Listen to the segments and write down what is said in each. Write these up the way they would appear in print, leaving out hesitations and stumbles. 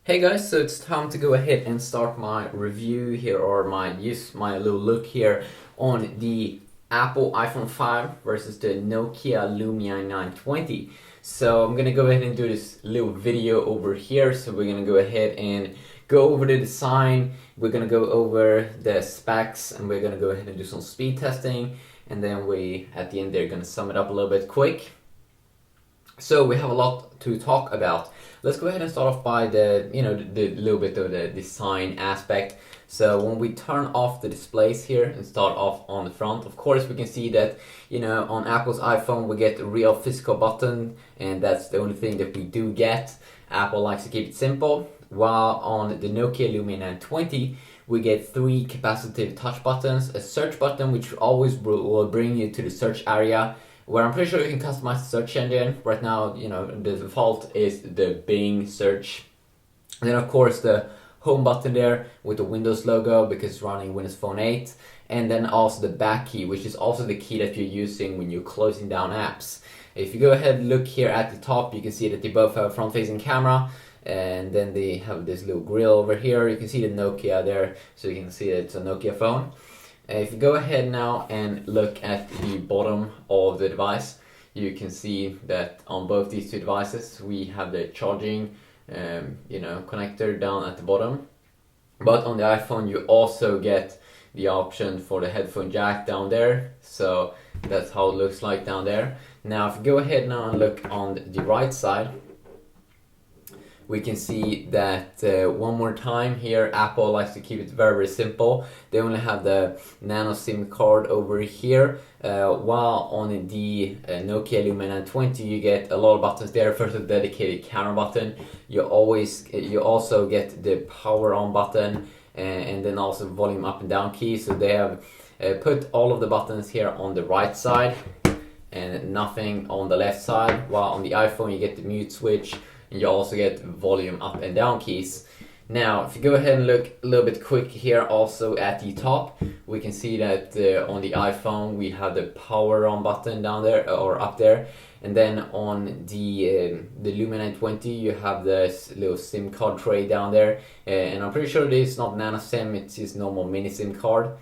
Hey guys, so it's time to go ahead and start my review here, or my little look here on the Apple iPhone 5 versus the Nokia Lumia 920. So I'm gonna go ahead and do this little video over here. So we're gonna go ahead and go over the design, we're gonna go over the specs, and we're gonna go ahead and do some speed testing, and then we at the end they're gonna sum it up a little bit quick. So we have a lot to talk about. Let's go ahead and start off by the little bit of the design aspect. So when we turn off the displays here and start off on the front, of course we can see that on Apple's iPhone we get a real physical button, and that's the only thing that we do get. Apple likes to keep it simple, while on the Nokia Lumia 920 we get three capacitive touch buttons, a search button which always will bring you to the search area, where I'm pretty sure you can customize the search engine. Right now, the default is the Bing search. And then of course the home button there with the Windows logo because it's running Windows Phone 8. And then also the back key, which is also the key that you're using when you're closing down apps. If you go ahead and look here at the top, you can see that they both have a front-facing camera. And then they have this little grill over here. You can see the Nokia there, so you can see that it's a Nokia phone. If you go ahead now and look at the bottom of the device, you can see that on both these two devices we have the charging connector down at the bottom. But on the iPhone you also get the option for the headphone jack down there, so that's how it looks like down there. Now if you go ahead now and look on the right side, we can see that one more time here, Apple likes to keep it very, very simple. They only have the nano SIM card over here, while on the Nokia Lumia 920 you get a lot of buttons there. First, a dedicated camera button. You also get the power on button, and then also volume up and down keys. So they have put all of the buttons here on the right side and nothing on the left side, while on the iPhone you get the mute switch. You also get volume up and down keys. Now, if you go ahead and look a little bit quick here also at the top, we can see that on the iPhone we have the power on button down there, or up there. And then on the Lumia 920 you have this little SIM card tray down there. And I'm pretty sure this is not nano SIM, it's just normal mini SIM card.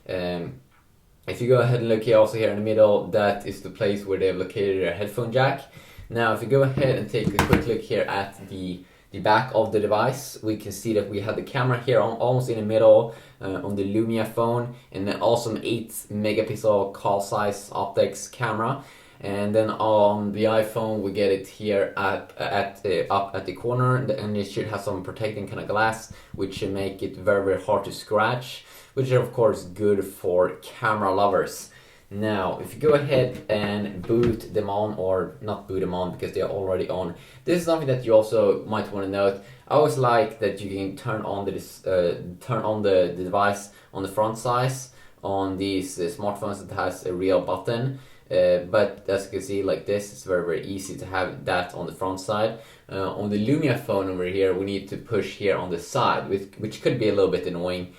If you go ahead and look here also here in the middle, that is the place where they've located their headphone jack. Now if you go ahead and take a quick look here at the back of the device, we can see that we have the camera here almost in the middle on the Lumia phone, and then also an 8 megapixel call size optics camera. And then on the iPhone we get it here up at the corner, and it should have some protecting kind of glass which should make it very, very hard to scratch, which is of course good for camera lovers. Now, if you go ahead and boot them on, or not boot them on because they are already on, this is something that you also might want to note. I always like that you can turn on the device on the front side on these smartphones that has a real button. But as you can see, like this, it's very, very easy to have that on the front side. On the Lumia phone over here, we need to push here on the side, which could be a little bit annoying.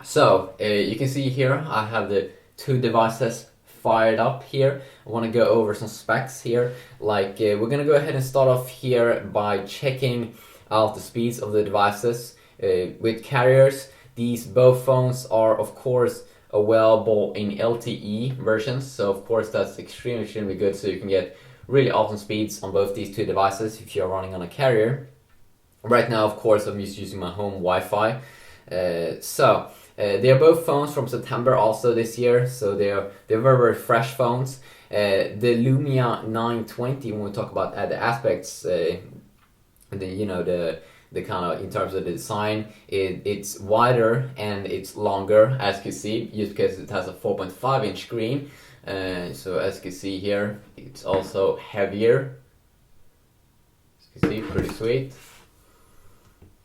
So you can see here I have the two devices fired up here. I want to go over some specs here. Like we're gonna go ahead and start off here by checking out the speeds of the devices with carriers. These both phones are of course available in LTE versions, so of course that's extremely good, so you can get really awesome speeds on both these two devices if you're running on a carrier. Right now of course I'm just using my home Wi-Fi. They are both phones from September also this year, so they're very, very fresh phones. The Lumia 920, when we talk about the aspects, the kind of in terms of the design, it's wider and it's longer, as you can see, just because it has a 4.5 inch screen. So as you can see here, it's also heavier. As you can see, pretty sweet.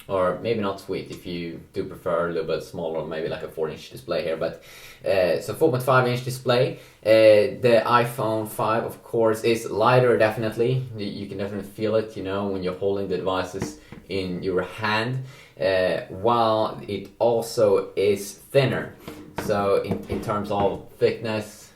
Or maybe not sweet if you do prefer a little bit smaller, maybe like a 4-inch display here. But so 4.5 inch display. The iPhone 5 of course is lighter, definitely. You can definitely feel it, when you're holding the devices in your hand, while it also is thinner. So in terms of thickness,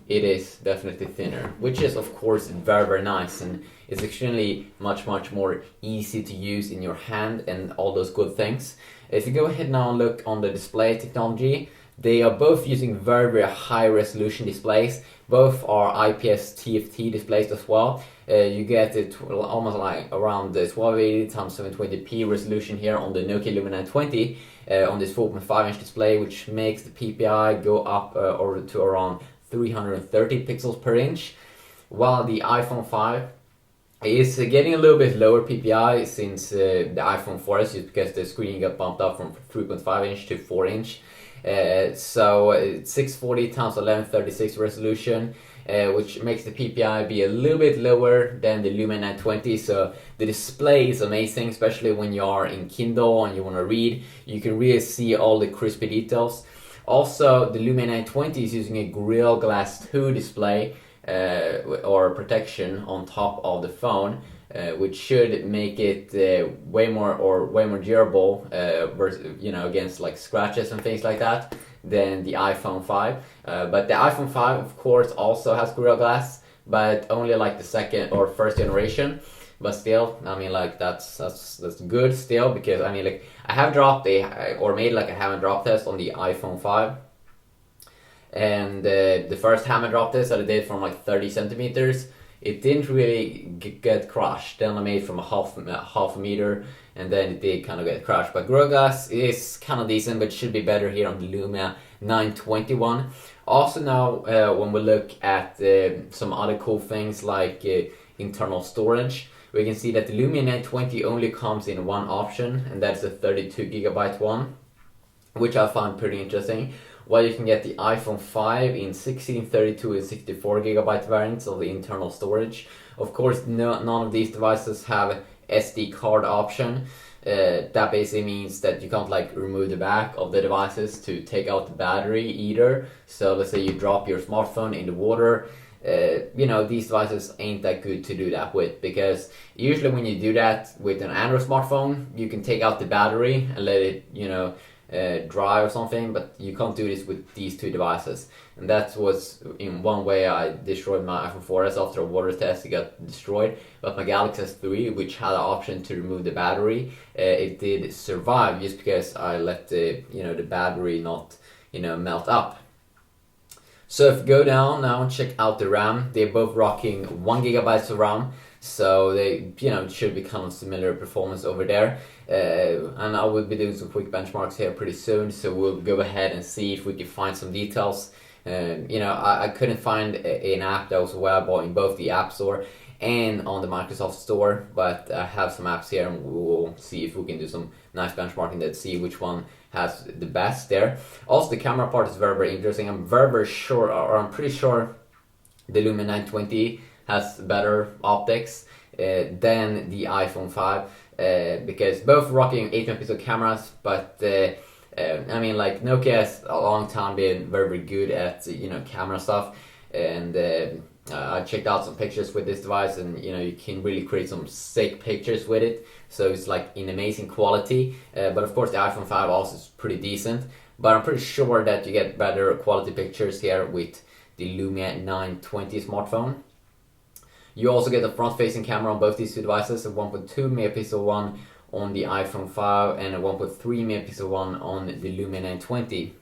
it is definitely thinner, which is of course very nice, and it's extremely much more easy to use in your hand and all those good things. If you go ahead now and look on the display technology, they are both using very high resolution displays. Both are IPS TFT displays as well. You get it almost like around the 1280 x 720p resolution here on the Nokia Lumia 920 on this 4.5-inch display, which makes the PPI go up or to around 330 pixels per inch, while the iPhone 5 is getting a little bit lower PPI since the iPhone 4S, just because the screen got bumped up from 3.5-inch to 4-inch. So it's 640 x 1136 resolution, which makes the PPI be a little bit lower than the Lumia 920. So the display is amazing, especially when you are in Kindle and you want to read. You can really see all the crispy details. Also, the Lumia 920 is using a Gorilla Glass 2 display or protection on top of the phone, which should make it way more durable, against like scratches and things like that than the iPhone 5. But the iPhone 5, of course, also has Gorilla Glass, but only like the second or first generation. But still, I mean, like that's good still, because I mean, like I have dropped made like a hammer drop test on the iPhone 5. And the first hammer drop test that I did from like 30 centimeters, it didn't really get crushed. Then I made from a half a meter, and then it did kind of get crushed. But Gorilla Glass is kind of decent, but should be better here on the Lumia 921. Also now, when we look at some other cool things like internal storage, we can see that the Lumia 920 only comes in one option, and that's a 32GB one, which I found pretty interesting. While you can get the iPhone 5 in 16, 32, and 64GB variants of the internal storage. Of course, none of these devices have SD card option. That basically means that you can't like remove the back of the devices to take out the battery either. So let's say you drop your smartphone in the water. These devices ain't that good to do that with, because usually when you do that with an Android smartphone, you can take out the battery and let it dry or something, but you can't do this with these two devices. And that was in one way I destroyed my iPhone 4S after a water test. It got destroyed, but my Galaxy S3, which had an option to remove the battery, it did survive, just because I let the battery not melt up. So if you go down now and check out the RAM, they're both rocking 1GB of RAM, so they should be kind of similar performance over there. And I will be doing some quick benchmarks here pretty soon, so we'll go ahead and see if we can find some details. I couldn't find an app that was available in both the App Store and on the Microsoft Store, but I have some apps here, and we'll see if we can do some nice benchmarking to see which one has the best there. Also, the camera part is very interesting. I'm very sure, or I'm pretty sure, the Lumia 920 has better optics than the iPhone 5, because both rocking 8-megapixel cameras, but I mean, like Nokia has a long time been very good at camera stuff, and I checked out some pictures with this device, and you can really create some sick pictures with it. So it's like in amazing quality. But of course the iPhone 5 also is pretty decent. But I'm pretty sure that you get better quality pictures here with the Lumia 920 smartphone. You also get a front-facing camera on both these two devices, a 1.2 megapixel one on the iPhone 5 and a 1.3 megapixel one on the Lumia 920.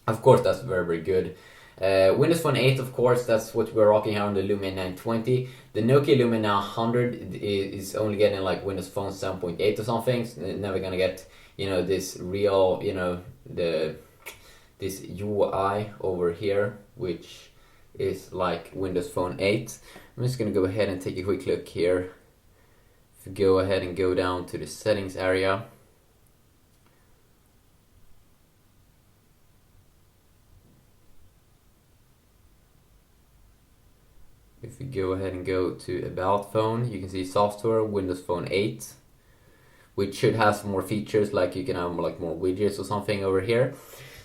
Of course, that's very good. Windows Phone 8, of course, that's what we're rocking here on the Lumia 920. The Nokia Lumia 900 is only getting like Windows Phone 7.8 or something. It's never gonna get this real this UI over here, which is like Windows Phone 8. I'm just gonna go ahead and take a quick look here. If you go ahead and go down to the settings area, if you go ahead and go to About Phone, you can see software, Windows Phone 8, which should have some more features, like you can have like more widgets or something over here.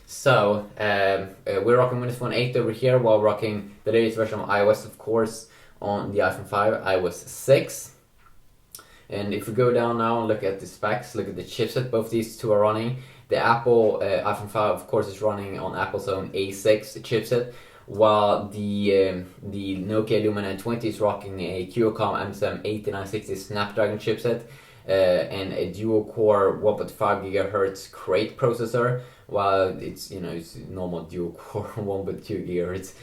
So we're rocking Windows Phone 8 over here, while rocking the latest version of iOS, of course, on the iPhone 5, iOS 6. And if we go down now and look at the specs, look at the chipset both these two are running. The Apple iPhone 5, of course, is running on Apple's own A6 chipset, while the Nokia Lumia 920 is rocking a Qualcomm M7 Snapdragon chipset and a dual-core 1.5 gigahertz Crate processor, while it's normal dual-core 1.2 gigahertz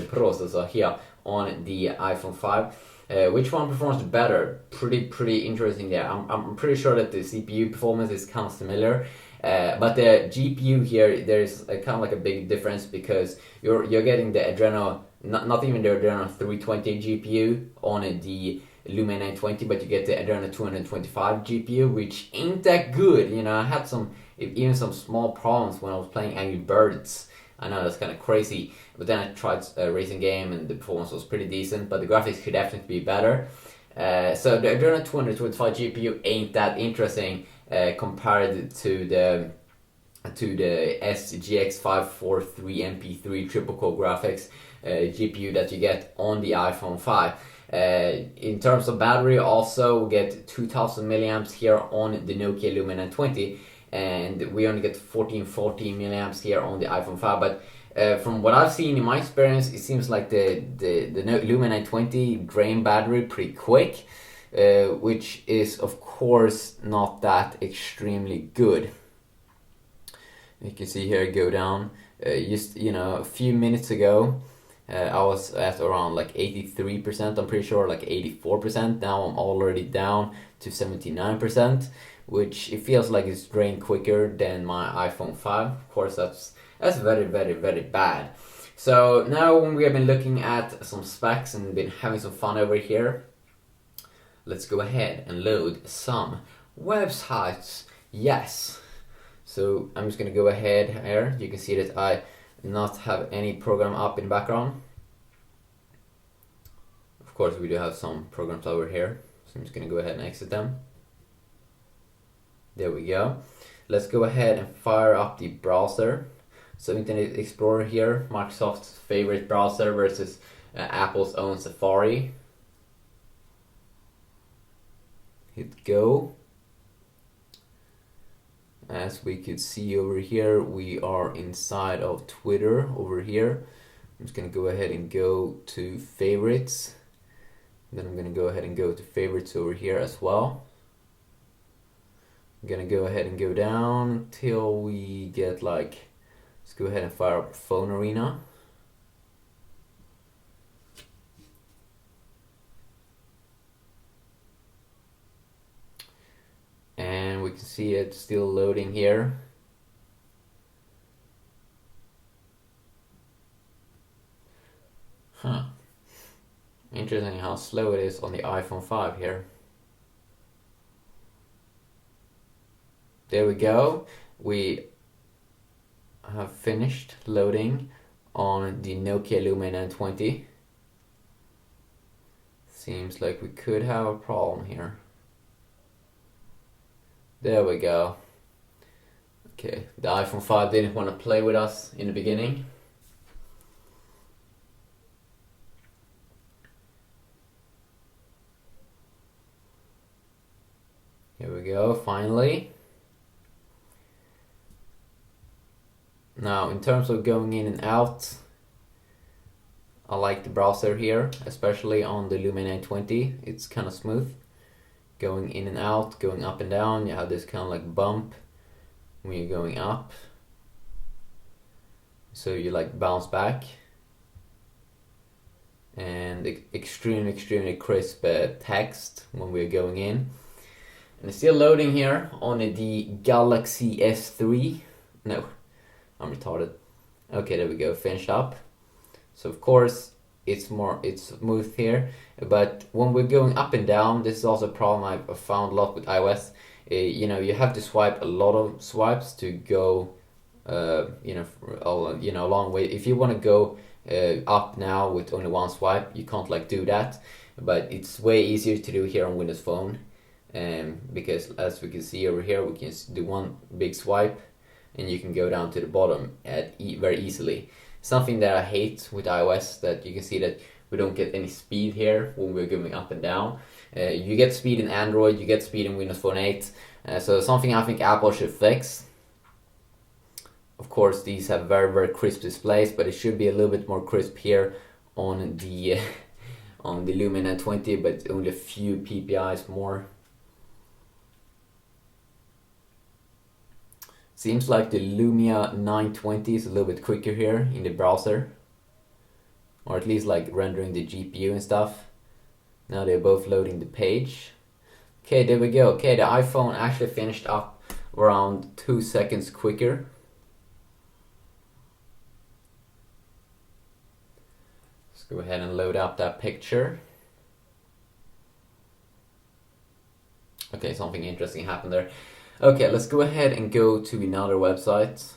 processor here on the iPhone 5. Which one performs better? Pretty interesting there. I'm pretty sure that the CPU performance is kind of similar. But the GPU here, there's kind of like a big difference because you're getting the Adreno, not even the Adreno 320 GPU on the Lumia 920, but you get the Adreno 225 GPU, which ain't that good. I had even some small problems when I was playing Angry Birds. I know that's kind of crazy, but then I tried a racing game and the performance was pretty decent, but the graphics could definitely be better. So the Adreno 225 GPU ain't that interesting compared to the SGX 543 MP3 triple core graphics GPU that you get on the iPhone 5. In terms of battery, also we get 2000 milliamps here on the Nokia Lumia 920, and we only get 1440 milliamps here on the iPhone 5. But from what I've seen in my experience, it seems like the Lumia 920 drain battery pretty quick, which is of course not that extremely good. You can see here go down. Just a few minutes ago, I was at around like 83%. I'm pretty sure like 84%. Now I'm already down to 79%, which it feels like it's drained quicker than my iPhone 5. Of course, that's very, very, very bad. So now when we have been looking at some specs and been having some fun over here, let's go ahead and load some websites. Yes. So I'm just going to go ahead here. You can see that I do not have any program up in the background. Of course, we do have some programs over here. So I'm just going to go ahead and exit them. There we go. Let's go ahead and fire up the browser. So Internet Explorer here, Microsoft's favorite browser versus Apple's own Safari. Hit go. As we could see over here, we are inside of Twitter over here. I'm just going to go ahead and go to favorites. Then I'm going to go ahead and go to favorites over here as well. I'm going to go ahead and go down till we get let's go ahead and fire up Phone Arena. And we can see it still loading here. Interesting how slow it is on the iPhone 5 here. There we go. We have finished loading on the Nokia Lumia 920. Seems like we could have a problem here. There we go. Okay, the iPhone 5 didn't want to play with us in the beginning. Here we go, finally. Now, in terms of going in and out, I like the browser here, especially on the Lumia 920. It's kind of smooth. Going in and out, going up and down, you have this kind of like bump when you're going up. So you bounce back. And extremely crisp text when we're going in. And it's still loading here on the Galaxy S3. No, I'm retarded. Okay, there we go, finished up. So of course it's smooth here, but when we're going up and down, this is also a problem I've found a lot with iOS. You have to swipe a lot of swipes to go a long way. If you want to go up now with only one swipe, you can't do that, but it's way easier to do here on Windows Phone, because as we can see over here, we can do one big swipe and you can go down to the bottom very easily. Something that I hate with iOS, that you can see that we don't get any speed here when we're going up and down. You get speed in Android, you get speed in Windows Phone 8, so something I think Apple should fix. Of course, these have very crisp displays, but it should be a little bit more crisp here on the on the Lumia 920, but only a few PPIs more. Seems like the Lumia 920 is a little bit quicker here in the browser, or at least like rendering the GPU and stuff. Now they're both loading the page. Okay, there we go. Okay, the iPhone actually finished up around 2 seconds quicker. Let's go ahead and load up that picture. Okay, something interesting happened there. Okay, let's go ahead and go to another website.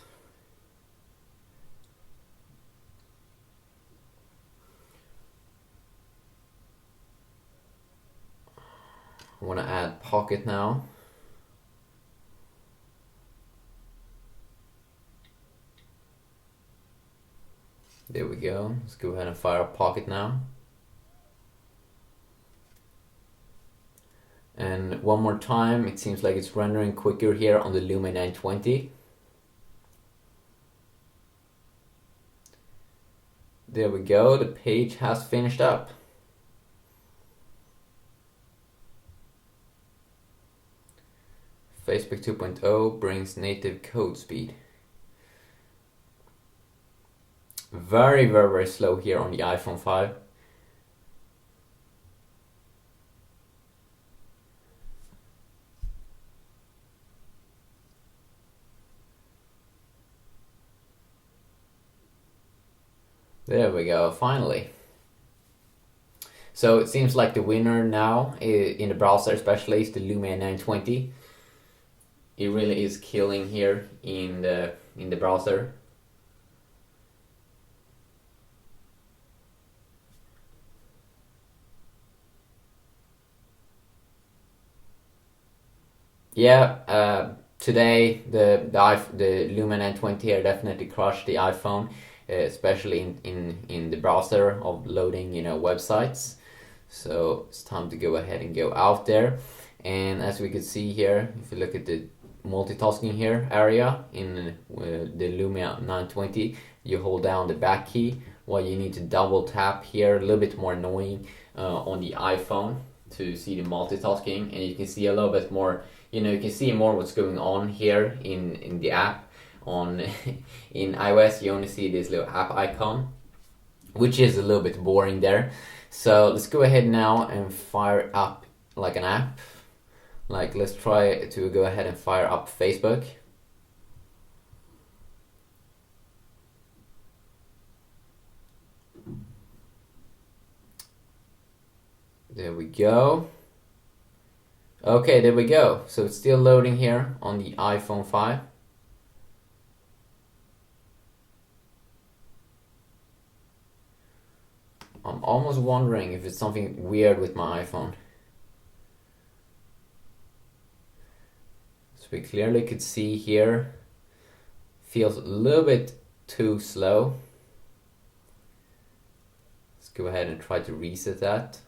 I want to add Pocket now. There we go. Let's go ahead and fire up Pocket now. And one more time, it seems like it's rendering quicker here on the Lumia 920. There we go, the page has finished up. Facebook 2.0 brings native code speed. Very slow here on the iPhone 5. There we go, finally. So it seems like the winner now in the browser especially is the Lumia 920. It really is killing here in the browser. Yeah, today the Lumia 920 here definitely crushed the iPhone, especially in the browser of loading websites. So it's time to go ahead and go out there. And as we can see here, if you look at the multitasking here area in the Lumia 920, you hold down the back key while you need to double tap here, a little bit more annoying on the iPhone to see the multitasking, and you can see a little bit more, you can see more what's going on here in the app. On in iOS you only see this little app icon, which is a little bit boring there. So let's go ahead now and fire up like an app. Like, let's try to go ahead and fire up Facebook. There we go. Okay, there we go. So it's still loading here on the iPhone 5. I'm almost wondering if it's something weird with my iPhone. So we clearly could see here, feels a little bit too slow. Let's go ahead and try to reset that.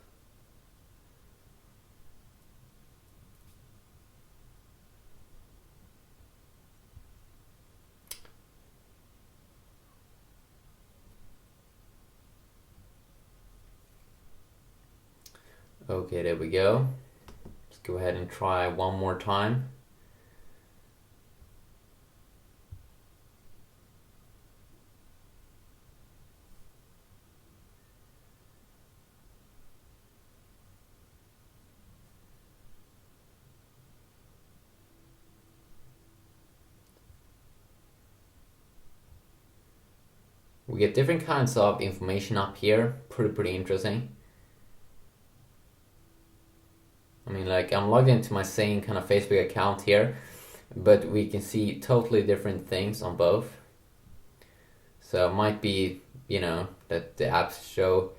Okay, there we go. Let's go ahead and try one more time. We get different kinds of information up here, pretty interesting. I mean, like, I'm logged into my same kind of Facebook account here, but we can see totally different things on both. So it might be, that the apps show,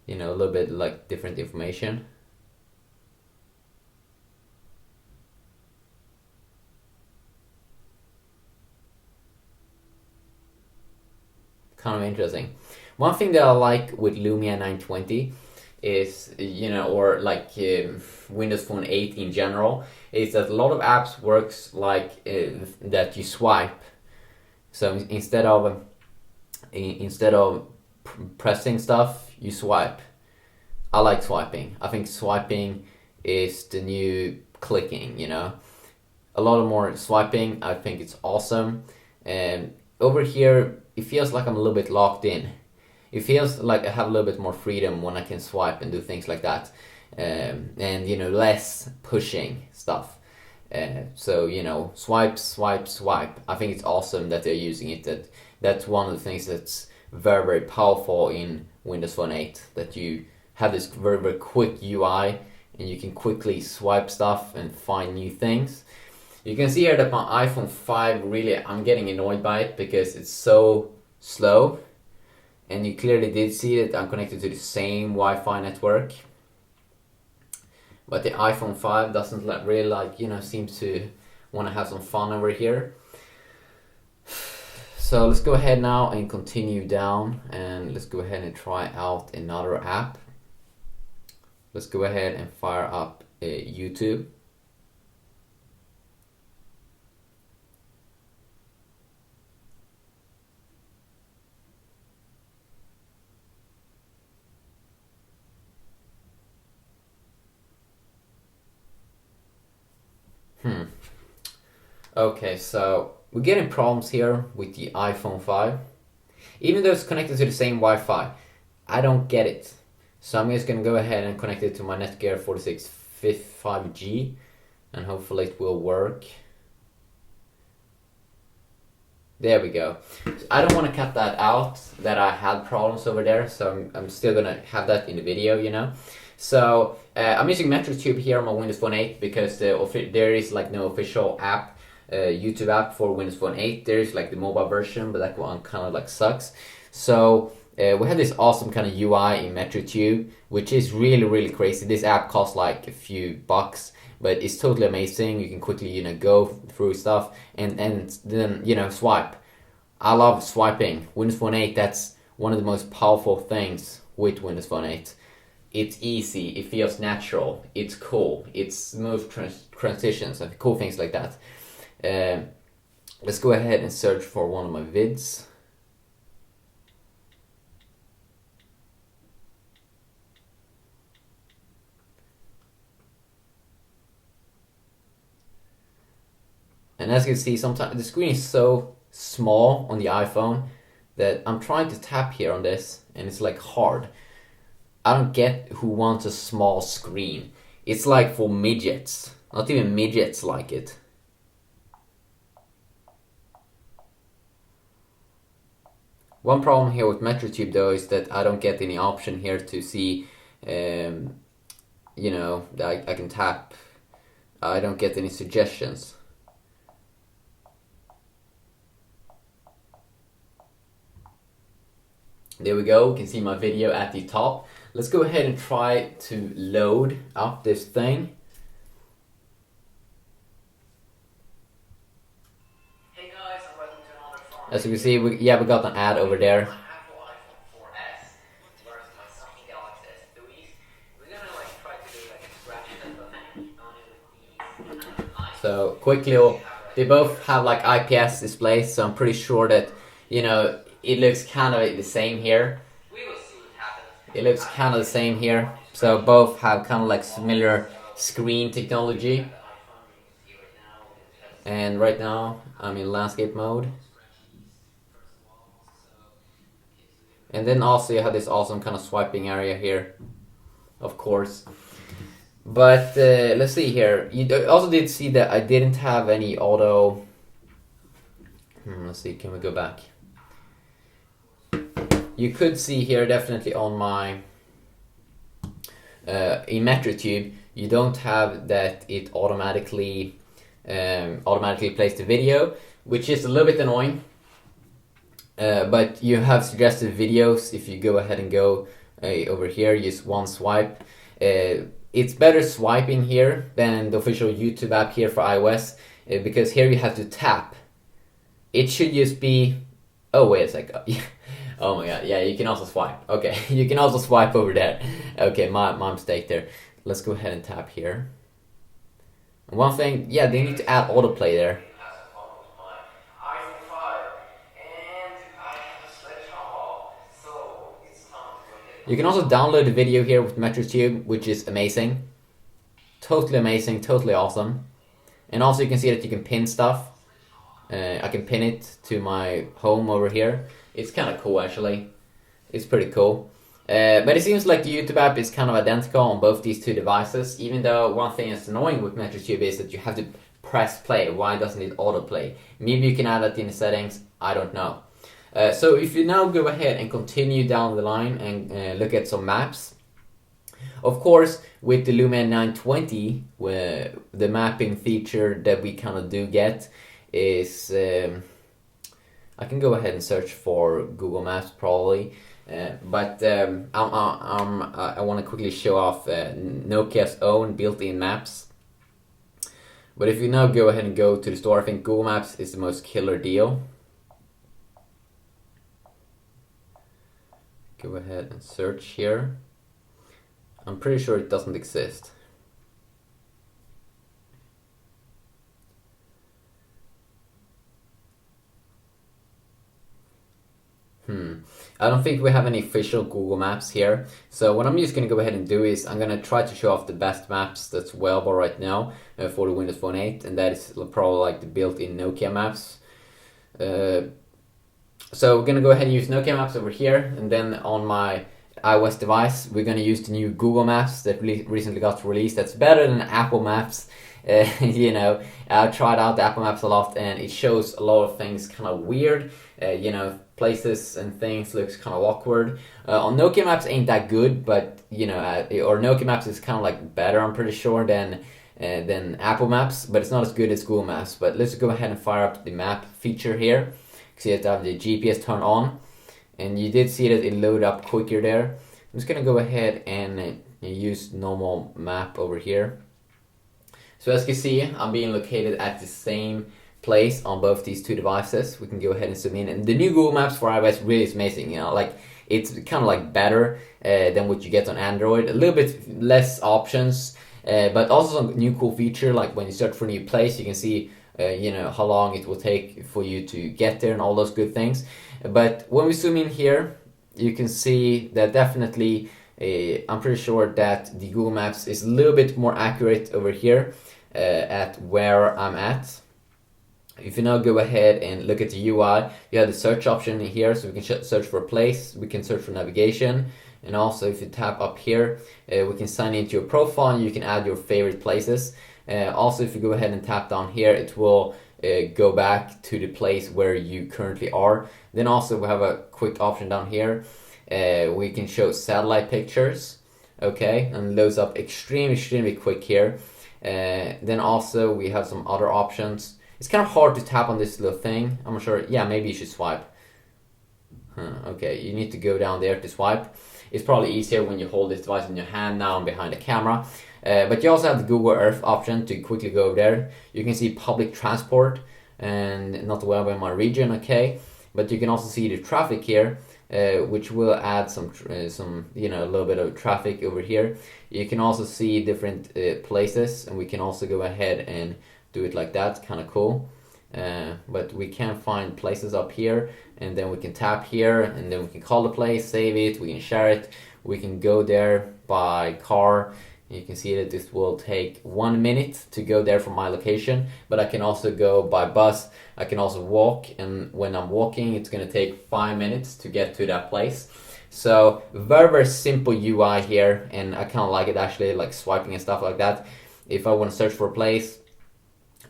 a little bit like different information. Kind of interesting. One thing that I like with Lumia 920 is, or like Windows Phone 8 in general, is that a lot of apps works like that you swipe So instead of pressing stuff, you swipe. I like swiping. I think swiping is the new clicking, you know. A lot of more swiping. I think it's awesome. And over here, it feels like I'm a little bit locked in. It feels like I have a little bit more freedom when I can swipe and do things like that. And, you know, less pushing stuff. So, you know, swipe, swipe, swipe. I think it's awesome that they're using it. That's one of the things that's very, very powerful in Windows Phone 8. That you have this very, very quick UI and you can quickly swipe stuff and find new things. You can see here that my iPhone 5 really, I'm getting annoyed by it because it's so slow. And you clearly did see that I'm connected to the same Wi-Fi network. But the iPhone 5 doesn't really seem to want to have some fun over here. So let's go ahead now and continue down, and let's go ahead and try out another app. Let's go ahead and fire up YouTube. Okay, so we're getting problems here with the iPhone 5. Even though it's connected to the same Wi-Fi, I don't get it. So I'm just going to go ahead and connect it to my Netgear 46 5G, and hopefully it will work. There we go. I don't want to cut that out, that I had problems over there, so I'm still going to have that in the video, you know. So I'm using MetroTube here on my Windows Phone 8 because there is like no official app, YouTube app for Windows Phone 8. There is like the mobile version, but that one kind of like sucks. So we have this awesome kind of UI in MetroTube, which is really, really crazy. This app costs like a few bucks, but it's totally amazing. You can quickly, you know, go through stuff and then, you know, swipe. I love swiping. Windows Phone 8, that's one of the most powerful things with Windows Phone 8. It's easy, it feels natural, it's cool, it's smooth transitions and cool things like that. Let's go ahead and search for one of my vids. And as you can see, sometimes the screen is so small on the iPhone that I'm trying to tap here on this and it's like hard. I don't get who wants a small screen. It's like for midgets. Not even midgets like it. One problem here with MetroTube though is that I don't get any option here to see, you know, I can tap. I don't get any suggestions. There we go, you can see my video at the top. Let's go ahead and try to load up this thing. Hey guys, and welcome to another phone. As you can see, we got an ad over there. Apple iPhone 4S versus my Samsung Galaxy S3. We're gonna like try to do like a scratch test of these. So quickly, they both have like IPS displays, so I'm pretty sure that, you know, it looks kind of the same here. It looks kind of the same here. So both have kind of like similar screen technology. And right now I'm in landscape mode. And then also you have this awesome kind of swiping area here, of course. But let's see here. You also did see that I didn't have any auto. Let's see, can we go back? You could see here definitely on my in MetroTube, you don't have that it automatically plays the video, which is a little bit annoying. But you have suggested videos if you go ahead and go over here, use one swipe. It's better swiping here than the official YouTube app here for iOS because here you have to tap. It should just be. Oh wait a second. Oh my god, yeah, you can also swipe. Okay, you can also swipe over there. Okay, my mistake there. Let's go ahead and tap here. One thing, yeah, they need to add autoplay there. You can also download the video here with MetroTube, which is amazing. Totally amazing, totally awesome. And also you can see that you can pin stuff. I can pin it to my home over here. It's kind of cool actually. It's pretty cool. But it seems like the YouTube app is kind of identical on both these two devices, even though one thing that's annoying with MetroTube is that you have to press play. Why doesn't it autoplay? Maybe you can add that in the settings, I don't know. So if you now go ahead and continue down the line and look at some maps, of course with the Lumia 920, where the mapping feature that we kind of do get is, I can go ahead and search for Google Maps probably. I want to quickly show off Nokia's own built-in maps. But if you now go ahead and go to the store, I think Google Maps is the most killer deal. Go ahead and search here. I'm pretty sure it doesn't exist. I don't think we have any official Google Maps here. So what I'm just going to go ahead and do is I'm going to try to show off the best maps that's available right now for the Windows Phone 8. And that is probably like the built-in Nokia maps. So we're going to go ahead and use Nokia maps over here. And then on my iOS device, we're going to use the new Google Maps that recently got released. That's better than Apple Maps. You know, I tried out the Apple Maps a lot and it shows a lot of things kind of weird. You know, places and things looks kind of awkward. On Nokia Maps ain't that good, but you know, or Nokia Maps is kind of like better, I'm pretty sure, than Apple Maps, but it's not as good as Google Maps. But let's go ahead and fire up the map feature here. See that I have the GPS turned on, and you did see that it loaded up quicker there. I'm just gonna go ahead and use normal map over here. So as you can see, I'm being located at the same place on both these two devices. We can go ahead and zoom in, and the new Google Maps for iOS really is amazing. You know, like it's kind of like better than what you get on Android. A little bit less options, but also some new cool feature. Like when you search for a new place, you can see you know how long it will take for you to get there and all those good things. But when we zoom in here, you can see that definitely I'm pretty sure that the Google Maps is a little bit more accurate over here at where I'm at. If you now go ahead and look at the UI, you have the search option here, so we can search for a place, we can search for navigation, and also if you tap up here, we can sign into your profile and you can add your favorite places. Also, if you go ahead and tap down here, it will go back to the place where you currently are. Then also we have a quick option down here. We can show satellite pictures, okay, and loads up extremely quick here. Then also we have some other options. It's kind of hard to tap on this little thing. I'm not sure. Yeah, maybe you should swipe. Okay, you need to go down there to swipe. It's probably easier when you hold this device in your hand now and behind the camera. But you also have the Google Earth option to quickly go there. You can see public transport and not well in my region, okay. But you can also see the traffic here, which will add some you know, a little bit of traffic over here. You can also see different places, and we can also go ahead and do it like that. Kind of cool. But we can find places up here, and then we can tap here, and then we can call the place, save it, we can share it, we can go there by car. You can see that this will take 1 minute to go there from my location, but I can also go by bus, I can also walk, and when I'm walking it's going to take 5 minutes to get to that place. So very simple UI here, and I kind of like it actually, like swiping and stuff like that. If I want to search for a place,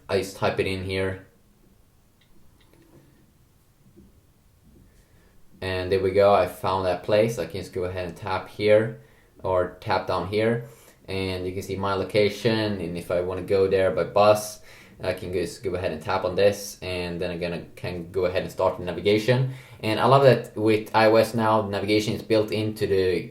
I just type it in here, and there we go, I found that place. I can just go ahead and tap here or tap down here, and you can see my location. And if I want to go there by bus, I can just go ahead and tap on this, and then I can go ahead and start the navigation. And I love that with iOS now, navigation is built into the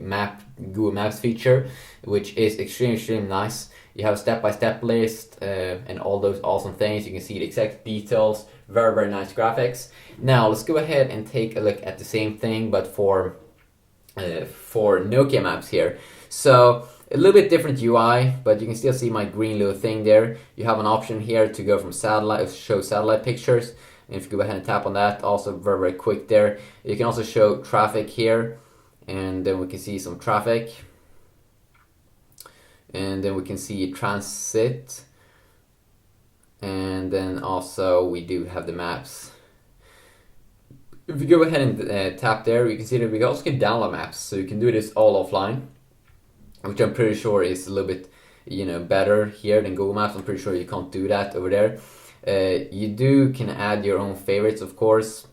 Google Maps feature, which is extremely nice. You have a step-by-step list and all those awesome things. You can see the exact details, very nice graphics. Now let's go ahead and take a look at the same thing, but for Nokia Maps here. So a little bit different UI, but you can still see my green little thing there. You have an option here to go from satellite, show satellite pictures. And if you go ahead and tap on that, also very quick there. You can also show traffic here. and then we can see some traffic, and then we can see transit, and then also we do have the maps. If you go ahead and tap there, you can see that we also can download maps, so you can do this all offline, which I'm pretty sure is a little bit, better here than Google Maps. I'm pretty sure you can't do that over there. You can add your own favorites, of course,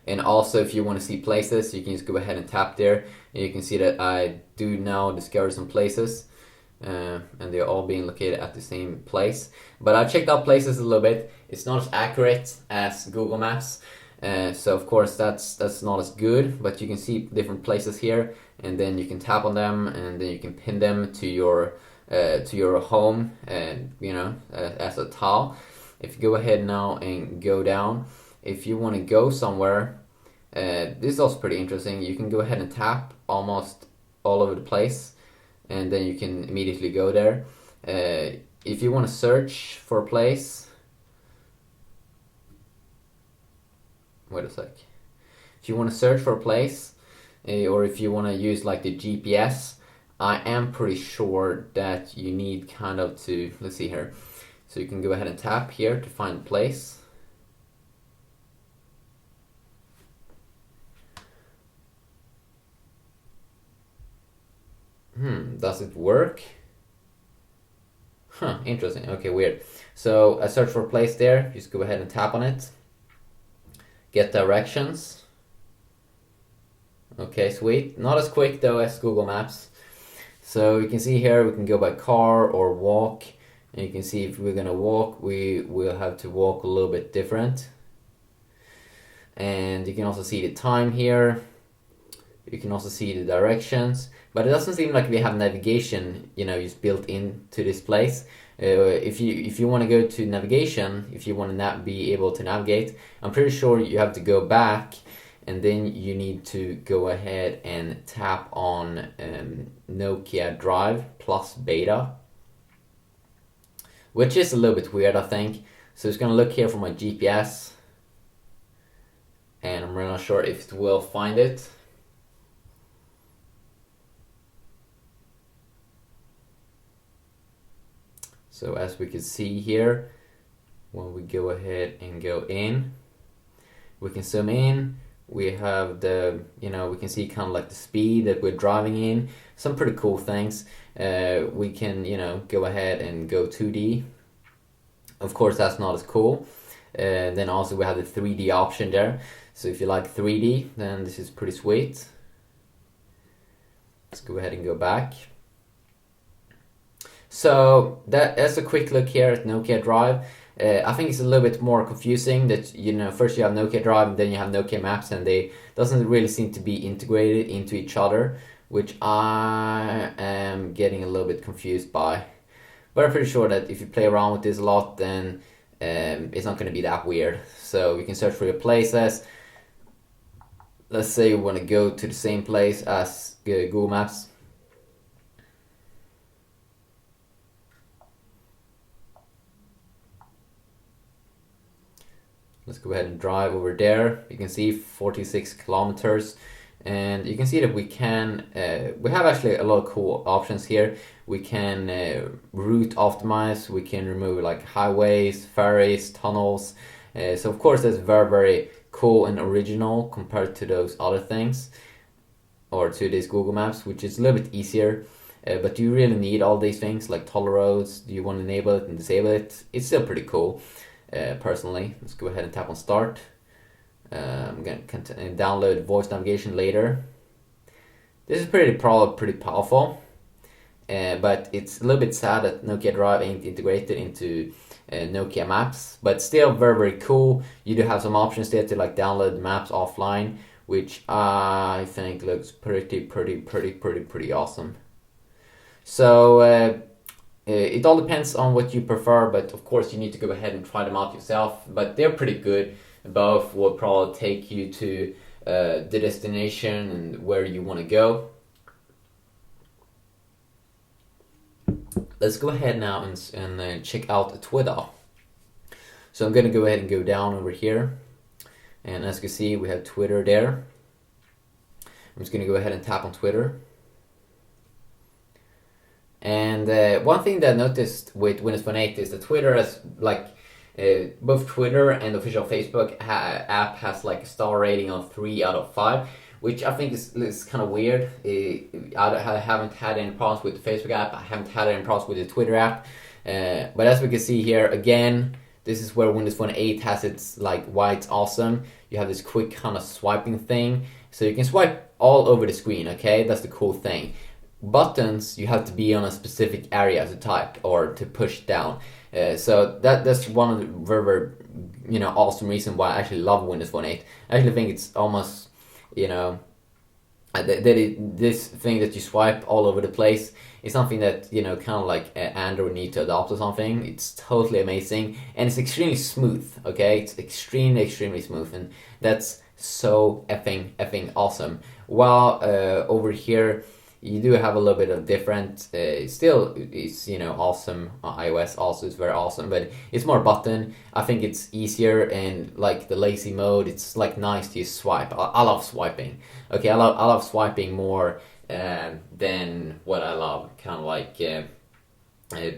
and also if you want to see places, you can just go ahead and tap there, and you can see that I do now discover some places, and they're all being located at the same place. But I checked out places a little bit. It's not as accurate as Google Maps. So of course that's not as good, but you can see different places here, and then you can tap on them, and then you can pin them to your home, and as a tile. If you go ahead now and go down, if you want to go somewhere, this is also pretty interesting. You can go ahead and tap almost all over the place, and then you can immediately go there. If you want to search for a place, wait a sec. If you want to search for a place, or if you want to use like the GPS, I am pretty sure that you need kind of to, let's see here. So you can go ahead and tap here to find a place. Does it work? Interesting. Okay, weird. So I search for a place there, just go ahead and tap on it. Get directions. Okay, sweet. Not as quick though as Google Maps. So you can see here we can go by car or walk. And you can see if we're gonna walk, we will have to walk a little bit different. And you can also see the time here. You can also see the directions. But it doesn't seem like we have navigation, just built into this place. If you want to go to navigation, if you want to be able to navigate, I'm pretty sure you have to go back, and then you need to go ahead and tap on Nokia Drive plus beta, which is a little bit weird, I think. So it's going to look here for my GPS, and I'm really not sure if it will find it. So as we can see here, when we go ahead and go in, we can zoom in. We have we can see kind of like the speed that we're driving in. Some pretty cool things. We can, go ahead and go 2D. Of course, that's not as cool. Then also we have the 3D option there. So if you like 3D, then this is pretty sweet. Let's go ahead and go back. So that's a quick look here at Nokia Drive. I think it's a little bit more confusing that, first you have Nokia Drive and then you have Nokia Maps, and they doesn't really seem to be integrated into each other, which I am getting a little bit confused by. But I'm pretty sure that if you play around with this a lot, then it's not going to be that weird. So you can search for your places. Let's say you want to go to the same place as Google Maps. Let's go ahead and drive over there. You can see 46 kilometers, and you can see that we have actually a lot of cool options here. We can route optimize, we can remove like highways, ferries, tunnels. So of course that's very, very cool and original compared to those other things, or to this Google Maps, which is a little bit easier. But do you really need all these things like toll roads? Do you want to enable it and disable it? It's still pretty cool. Personally, let's go ahead and tap on start. I'm going to download voice navigation later. This is pretty powerful, but it's a little bit sad that Nokia Drive ain't integrated into Nokia Maps, but still very, very cool. You do have some options there to like download maps offline, which I think looks pretty awesome. So it all depends on what you prefer, but of course you need to go ahead and try them out yourself. But they're pretty good. Both will probably take you to the destination and where you want to go. Let's go ahead now and check out Twitter. So I'm going to go ahead and go down over here. And as you can see, we have Twitter there. I'm just gonna go ahead and tap on Twitter. And one thing that I noticed with Windows Phone 8 is that Twitter has like both Twitter and the official Facebook app has like a star rating of 3 out of 5, which I think is kind of weird. I haven't had any problems with the Facebook app. I haven't had any problems with the Twitter app. But as we can see here again, this is where Windows Phone 8 has its like why it's awesome. You have this quick kind of swiping thing, so you can swipe all over the screen. Okay, that's the cool thing. Buttons, you have to be on a specific area to type or to push down. So that's one of the very awesome reason why I actually love Windows Phone 8. I actually think it's almost this thing that you swipe all over the place is something that kind of like Android need to adopt or something. It's totally amazing and it's extremely smooth. Okay, it's extremely smooth, and that's so effing awesome. While over here you do have a little bit of different. Still, it's awesome. iOS also is very awesome, but it's more button. I think it's easier, and like the lazy mode, it's like nice to swipe. I love swiping. Okay, I love swiping more than what I love kind of like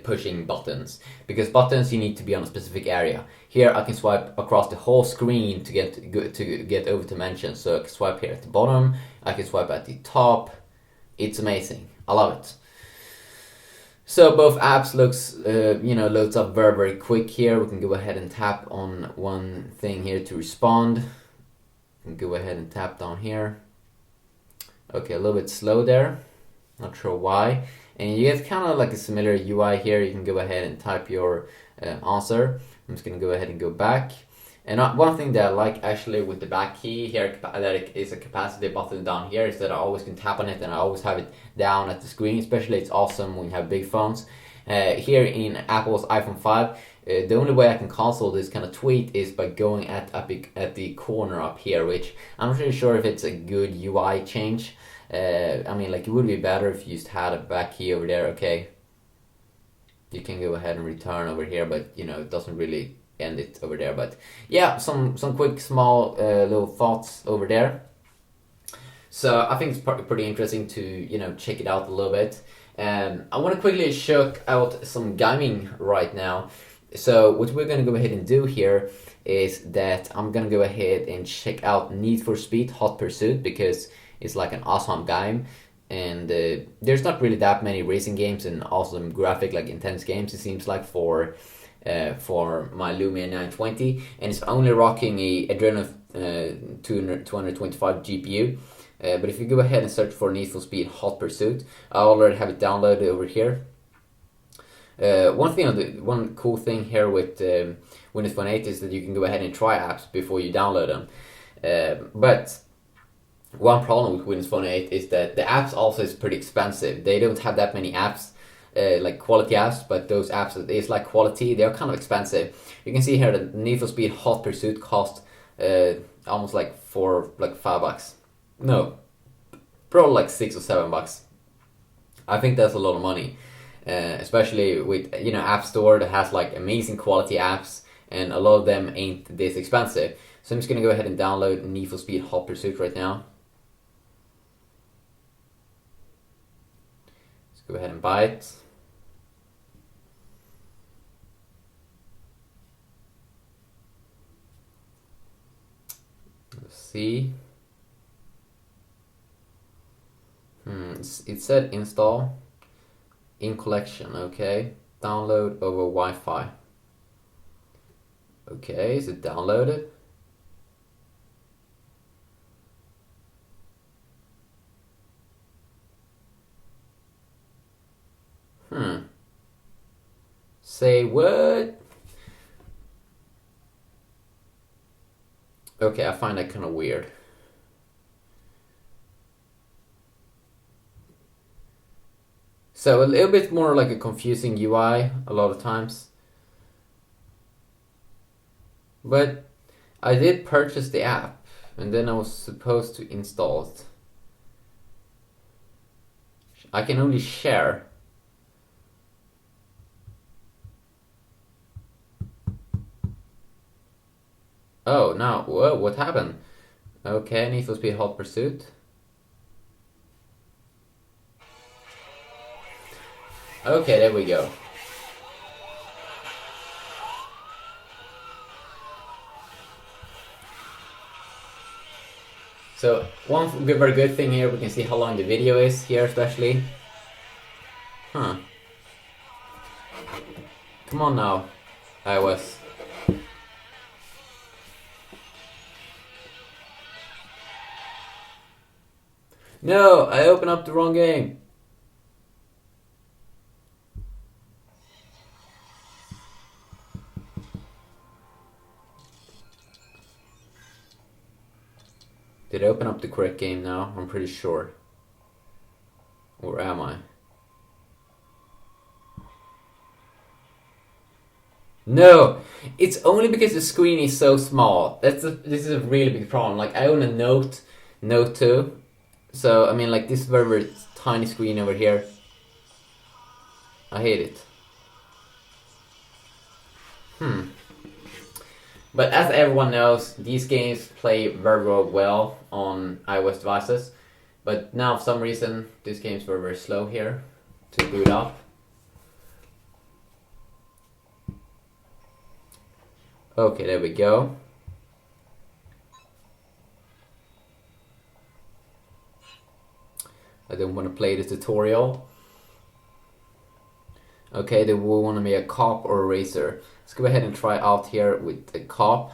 pushing buttons, because buttons you need to be on a specific area. Here I can swipe across the whole screen to get over to mentions. So I can swipe here at the bottom. I can swipe at the top. It's amazing. I love it. So both apps loads up very quick here. We can go ahead and tap on one thing here to respond. We can go ahead and tap down here. Okay, a little bit slow there. Not sure why. And you get kind of like a similar UI here. You can go ahead and type your answer. I'm just gonna go ahead and go back. And one thing that I like actually with the back key here, that it is a capacitive button down here, is that I always can tap on it and I always have it down at the screen. Especially it's awesome when you have big phones. Here in Apple's iPhone 5, the only way I can cancel this kind of tweet is by going at the corner up here, which I'm not really sure if it's a good UI change. I mean, like, it would be better if you just had a back key over there. Okay, you can go ahead and return over here, but it doesn't really end it over there. But yeah, some quick small little thoughts over there. So I think it's pretty interesting to check it out a little bit. I want to quickly check out some gaming right now. So what we're gonna go ahead and do here is that I'm gonna go ahead and check out Need for Speed Hot Pursuit, because it's like an awesome game. And there's not really that many racing games and awesome graphic, like intense games, it seems like, for my Lumia 920, and it's only rocking a Adreno 225 GPU. But if you go ahead and search for Need for Speed Hot Pursuit, I already have it downloaded over here. One cool thing here with Windows Phone 8 is that you can go ahead and try apps before you download them. But one problem with Windows Phone 8 is that the apps also is pretty expensive. They don't have that many apps, like quality apps, but those apps that is like quality, they're kind of expensive. You can see here that Need for Speed Hot Pursuit cost almost like $5. No, probably like $6 or $7. I think that's a lot of money, especially with App Store that has like amazing quality apps, and a lot of them ain't this expensive. So I'm just gonna go ahead and download Need for Speed Hot Pursuit right now. Let's go ahead and buy it. Let's see. It said install in collection. Okay, download over Wi-Fi. Okay, is it downloaded? Say what? Okay, I find that kind of weird. So a little bit more like a confusing UI a lot of times. But I did purchase the app, and then I was supposed to install it. I can only share. Oh, now, whoa, what happened? Okay, Need for Speed Hot Pursuit. Okay, there we go. So one very good thing here, we can see how long the video is here especially. Huh. Come on now, iOS. No, I opened up the wrong game. Did I open up the correct game now? I'm pretty sure. Or am I? No! It's only because the screen is so small. This is a really big problem. Like, I own a Note 2. So, I mean, like, this very, very tiny screen over here. I hate it. But as everyone knows, these games play very, very well on iOS devices. But now, for some reason, these games were very slow here to boot up. Okay, there we go. I don't want to play the tutorial. Okay, do we want to be a cop or a racer? Let's go ahead and try out here with the cop.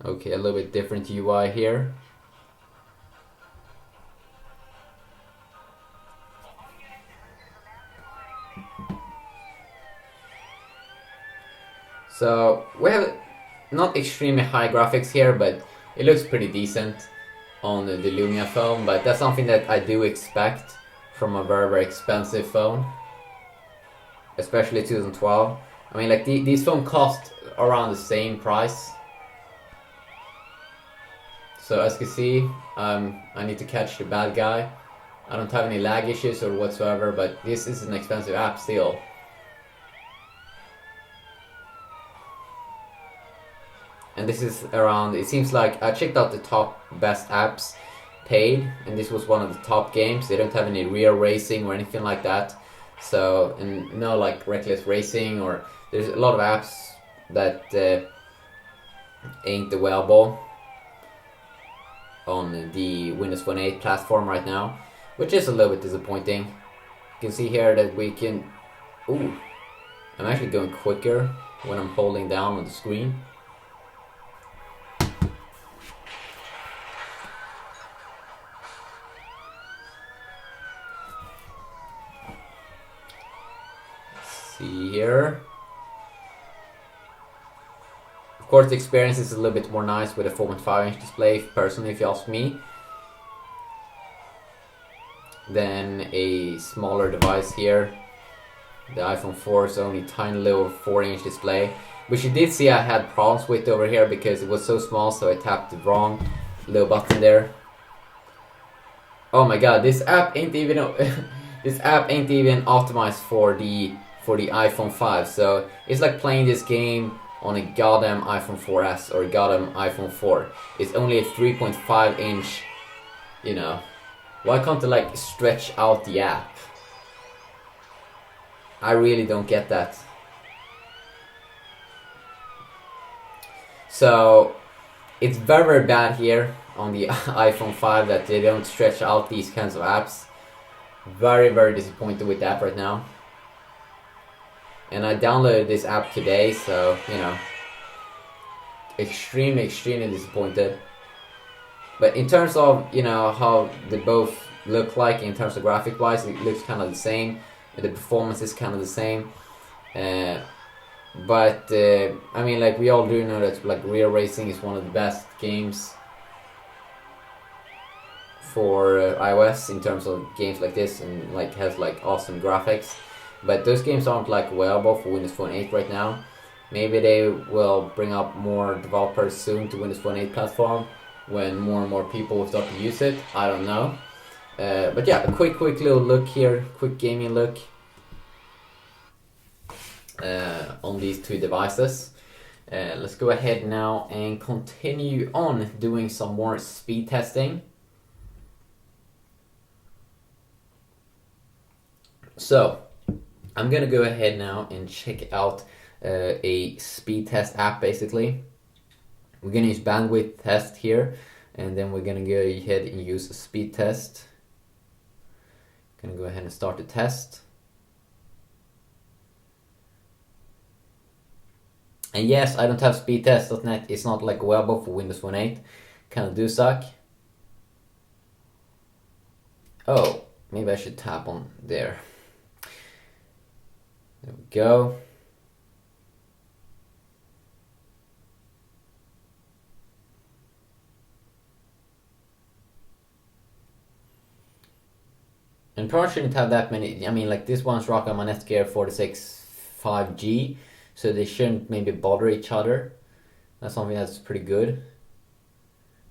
Okay, a little bit different UI here. So we have not extremely high graphics here, but it looks pretty decent on the Lumia phone. But that's something that I do expect from a very, very expensive phone, especially 2012. I mean, like these phones cost around the same price. So as you can see, I need to catch the bad guy. I don't have any lag issues or whatsoever, but this is an expensive app still. And this is around, it seems like I checked out the top best apps paid, and this was one of the top games. They don't have any real racing or anything like that. So, and no like reckless racing, or there's a lot of apps that ain't available on the Windows Phone 8 platform right now, which is a little bit disappointing. You can see here that we can, ooh, I'm actually going quicker when I'm holding down on the screen. See here. Of course, the experience is a little bit more nice with a 4.5-inch display, personally, if you ask me, than a smaller device here. The iPhone 4 is only tiny little 4-inch display, which you did see I had problems with over here because it was so small, so I tapped the wrong little button there. Oh my god, this app ain't even this app ain't even optimized for the iPhone 5. So it's like playing this game on a goddamn iPhone 4S or a goddamn iPhone 4. It's only a 3.5-inch, you know. Why can't they like stretch out the app? I really don't get that. So it's very, very bad here on the iPhone 5 that they don't stretch out these kinds of apps. Very, very disappointed with the app right now. And I downloaded this app today, so, you know, extremely, extremely disappointed. But in terms of, you know, how they both look like in terms of graphic wise, it looks kind of the same. The performance is kind of the same. But I mean, like, we all do know that like real racing is one of the best games for iOS in terms of games like this, and like has like awesome graphics. But those games aren't like available for Windows Phone 8 right now. Maybe they will bring up more developers soon to Windows Phone 8 platform when more and more people will start to use it. I don't know. But yeah, a quick little look here, quick gaming look. on these two devices. Let's go ahead now and continue on doing some more speed testing. So I'm gonna go ahead now and check out a speed test app. Basically, we're gonna use bandwidth test here, and then we're gonna go ahead and use a speed test. Gonna go ahead and start the test. And yes, I don't have speedtest.net. It's not like available for Windows Phone 8. Kind of do suck. Oh, maybe I should tap on there. There we go. And probably shouldn't have that many. I mean, like this one's rocking my Netgear 46 5G, so they shouldn't maybe bother each other. That's something that's pretty good.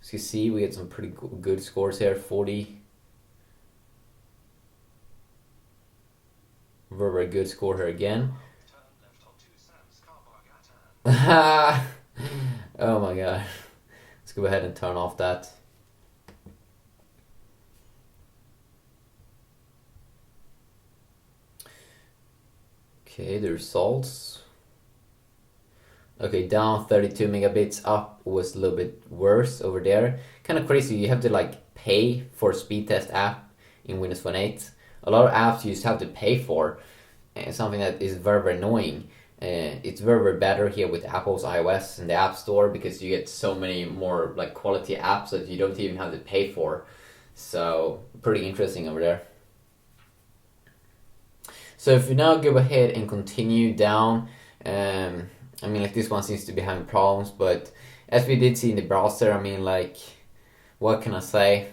As you see, we get some pretty good scores here. 40. Very good score here again. Oh my god. Let's go ahead and turn off that. Okay, the results. Okay, down 32 megabits, up was a little bit worse over there. Kind of crazy, you have to like pay for a speed test app in Windows Phone 8. A lot of apps you just have to pay for, and something that is very, very annoying. It's very, very better here with Apple's iOS and the App Store, because you get so many more like quality apps that you don't even have to pay for. So pretty interesting over there. So if we now go ahead and continue down, I mean, like this one seems to be having problems, but as we did see in the browser, I mean, like, what can I say?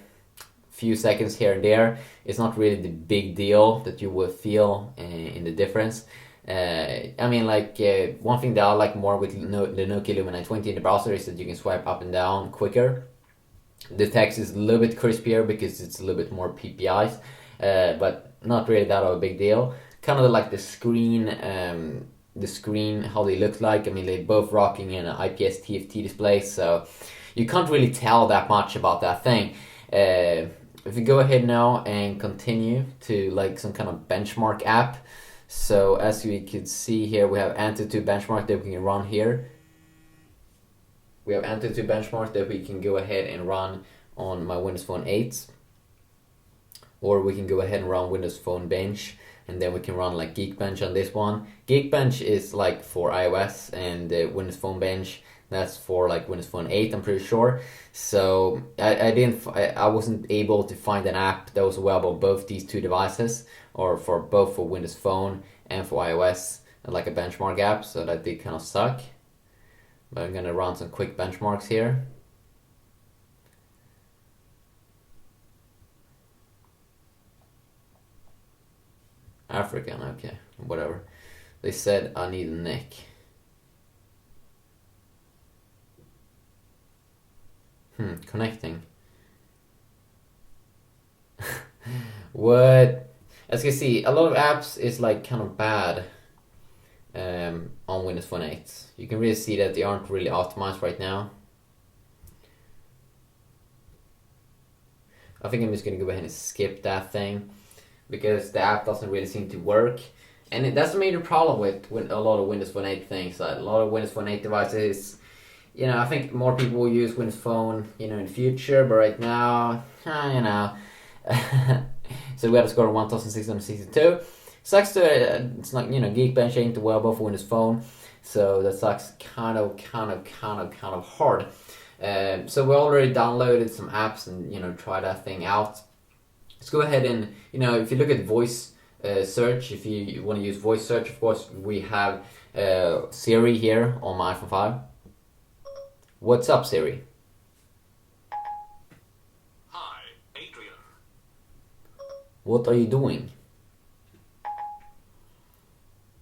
Few seconds here and there. It's not really the big deal that you will feel in the difference. I mean, like, one thing that I like more with the Nokia Lumia 920 in the browser is that you can swipe up and down quicker. The text is a little bit crispier because it's a little bit more PPIs, but not really that of a big deal. Kind of like the screen, how they look like. I mean, they're both rocking an IPS TFT display, so you can't really tell that much about that thing. If we go ahead now and continue to like some kind of benchmark app, so as we can see here, we have Antutu benchmark that we can run here. We have Antutu benchmark that we can go ahead and run on my Windows Phone 8, or we can go ahead and run Windows Phone Bench, and then we can run like Geekbench on this one. Geekbench is like for iOS, and Windows Phone Bench, that's for like Windows Phone 8, I'm pretty sure. So I wasn't able to find an app that was available on both these two devices, or for both for Windows Phone and for iOS, like a benchmark app, so that did kind of suck. But I'm gonna run some quick benchmarks here. African, okay, whatever. They said I need a neck. Connecting. What? As you can see, a lot of apps is like kind of bad on Windows Phone 8. You can really see that they aren't really optimized right now. I think I'm just gonna go ahead and skip that thing, because the app doesn't really seem to work. And that's a major problem with a lot of Windows Phone 8 things. A lot of Windows Phone 8 devices, you know, I think more people will use Windows Phone, you know, in the future, but right now, you know. So we have a score of 1662. Sucks to, it's not, you know, Geekbench ain't available for Windows Phone, so that sucks kind of hard. So we already downloaded some apps and, you know, try that thing out. Let's go ahead and, you know, if you look at voice search, if you want to use voice search, of course, we have Siri here on my iPhone 5. What's up, Siri? Hi, Adrian. What are you doing?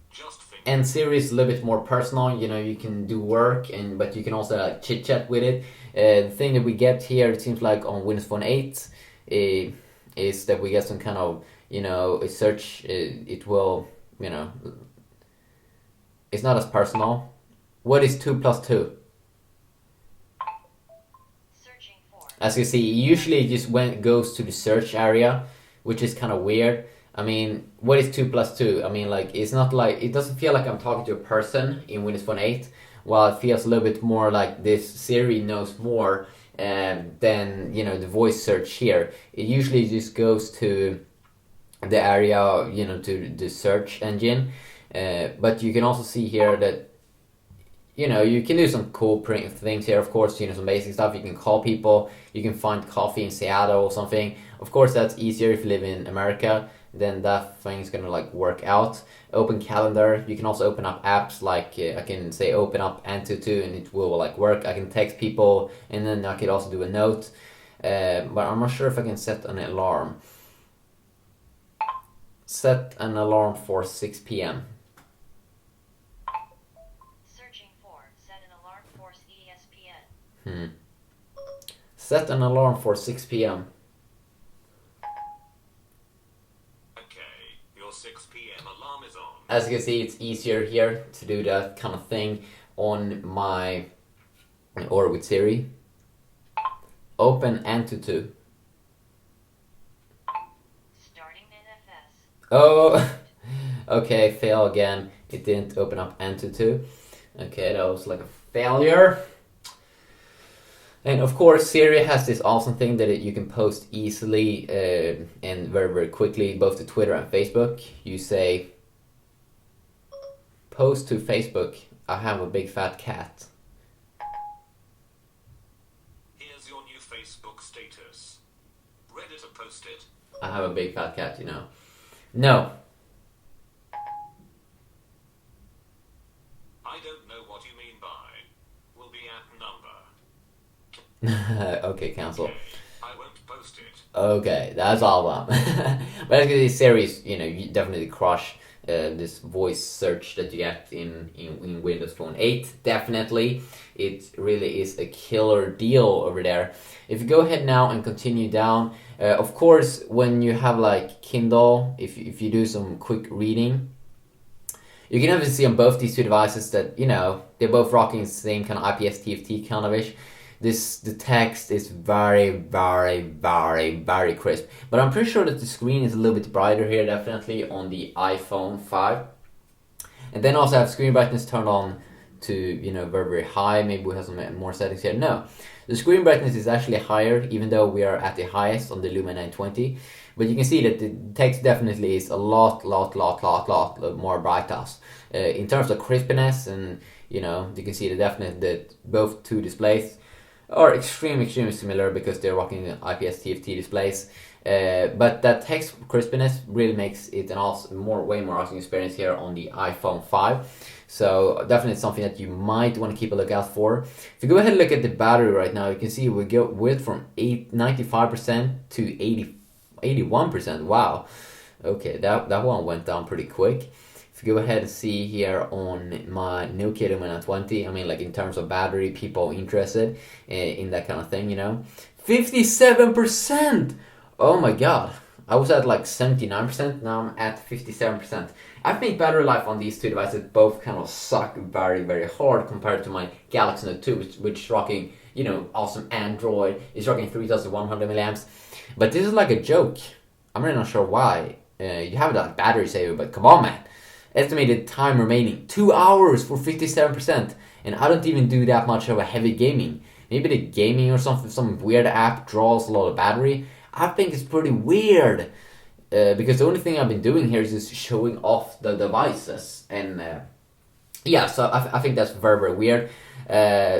Just think. And Siri is a little bit more personal. You know, you can do work, but you can also like chit chat with it. The thing that we get here, it seems like on Windows Phone 8, is that we get some kind of, you know, a search. It will, you know, It's not as personal. What is 2 plus 2? Searching for. As you see, usually it just goes to the search area, which is kind of weird. I mean, what is 2 plus 2? I mean, like, it's not like, it doesn't feel like I'm talking to a person in Windows Phone 8, while it feels a little bit more like this Siri knows more than, you know, the voice search here. It usually just goes to the area, you know, to the search engine. But you can also see here that, you know, you can do some cool things here, of course, you know, some basic stuff. You can call people, you can find coffee in Seattle or something. Of course, that's easier if you live in America, then that thing's gonna like work out. Open calendar, you can also open up apps like I can say open up Antutu and it will like work. I can text people and then I could also do a note, but I'm not sure if I can set an alarm. Set an alarm for 6 p.m. Searching for. Set an alarm for ESPN. Set an alarm for 6 p.m. Okay, your 6 p.m. alarm is on. As you can see, it's easier here to do that kind of thing on my, or with Siri. Open Antutu. Starting NFS. Oh, okay, fail again. It didn't open up Antutu. Okay, that was like a failure. And of course, Siri has this awesome thing that you can post easily and very, very quickly, both to Twitter and Facebook. You say, post to Facebook, I have a big fat cat. Here's your new Facebook status. Ready to post it? I have a big fat cat, you know. No. I don't know what you mean by. Will be at number. Okay, cancel. Okay, I won't post it. Okay, that's all of them. But as you can see, Siri's, you know, you definitely crush this voice search that you get in Windows Phone 8. Definitely. It really is a killer deal over there. If you go ahead now and continue down, of course, when you have like Kindle, if you do some quick reading, you can obviously see on both these two devices that, you know, they're both rocking the same kind of IPS TFT kind of ish. The text is very, very, very, very crisp. But I'm pretty sure that the screen is a little bit brighter here, definitely, on the iPhone 5. And then also have screen brightness turned on to, you know, very, very high. Maybe we have some more settings here. No, the screen brightness is actually higher, even though we are at the highest on the Lumia 920. But you can see that the text definitely is a lot more brighter. In terms of crispness, and, you know, you can see that both two displays are extremely similar because they're rocking IPS TFT displays. But that text crispness really makes it an awesome, way more awesome experience here on the iPhone 5. So definitely something that you might want to keep a lookout for. If you go ahead and look at the battery right now, you can see we go with from 95% to 81%. Wow. Okay, that one went down pretty quick. If you go ahead and see here on my Nokia Lumia 920, I mean, like in terms of battery, people interested in that kind of thing, you know. 57%! Oh my god. I was at like 79%, now I'm at 57%. I think battery life on these two devices both kind of suck very, very hard compared to my Galaxy Note 2, which is rocking, you know, awesome Android. It's rocking 3100 milliamps. But this is like a joke. I'm really not sure why. You have that battery saver, but come on, man. Estimated time remaining 2 hours for 57%, and I don't even do that much of a heavy gaming. Maybe the gaming or something, some weird app draws a lot of battery. I think it's pretty weird because the only thing I've been doing here is just showing off the devices, and yeah, so I think that's very, very weird.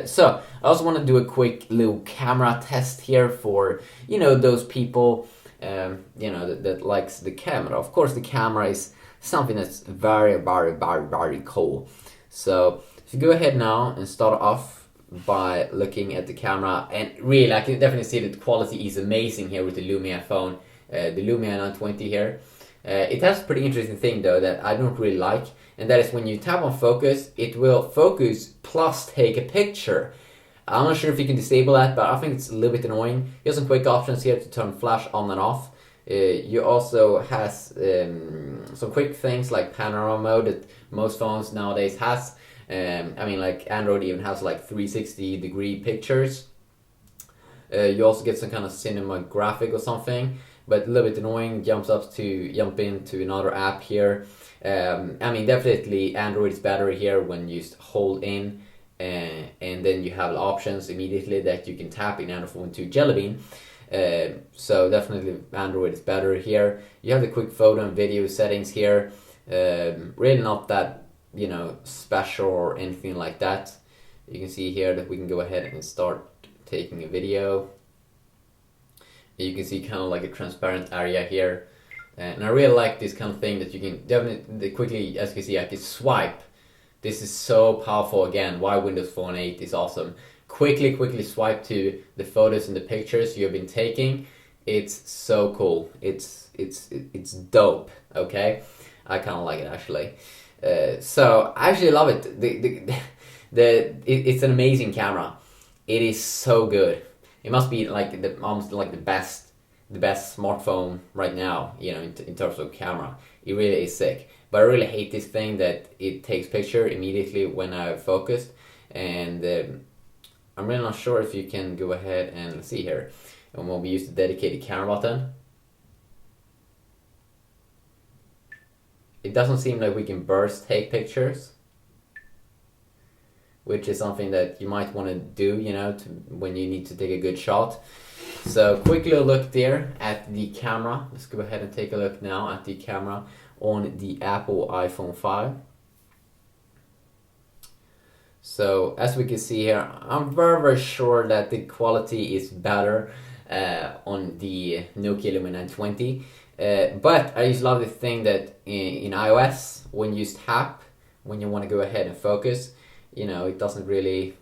So I also want to do a quick little camera test here for, you know, those people you know, that likes the camera. Of course, the camera is something that's very, very, very, very cool. So if you go ahead now and start off by looking at the camera, and really I can definitely see that the quality is amazing here with the Lumia phone, the Lumia 920 here. It has a pretty interesting thing though that I don't really like, and that is when you tap on focus, it will focus plus take a picture. I'm not sure if you can disable that, but I think it's a little bit annoying. Here's some quick options here to turn flash on and off. You also has some quick things like panorama mode that most phones nowadays has. I mean, like Android even has like 360-degree pictures. You also get some kind of cinematographic or something, but a little bit annoying. Jump into another app here. I mean, definitely Android is better here when you just hold in, and then you have options immediately that you can tap in Android to Jelly Bean. So definitely Android is better here. You have the quick photo and video settings here. Really not that, special or anything like that. You can see here that we can go ahead and start taking a video. You can see kind of like a transparent area here. And I really like this kind of thing that you can definitely quickly, as you can see, I can swipe. This is so powerful again, why Windows Phone 8 is awesome. Quickly swipe to the photos and the pictures you have been taking. It's so cool. It's dope, okay? I kind of like it actually. So I actually love it. It's an amazing camera. It is so good. It must be like almost like the best smartphone right now, in terms of camera. It really is sick. But I really hate this thing that it takes picture immediately when I focused, and I'm really not sure if you can go ahead and let's see here. And when we use the dedicated camera button, it doesn't seem like we can burst take pictures, which is something that you might want to do, when you need to take a good shot. So quickly look there at the camera. Let's go ahead and take a look now at the camera on the Apple iPhone 5. So as we can see here, I'm very sure that the quality is better on the Nokia Lumia 920. But I just love the thing that in iOS, when you tap, when you want to go ahead and focus, it doesn't really...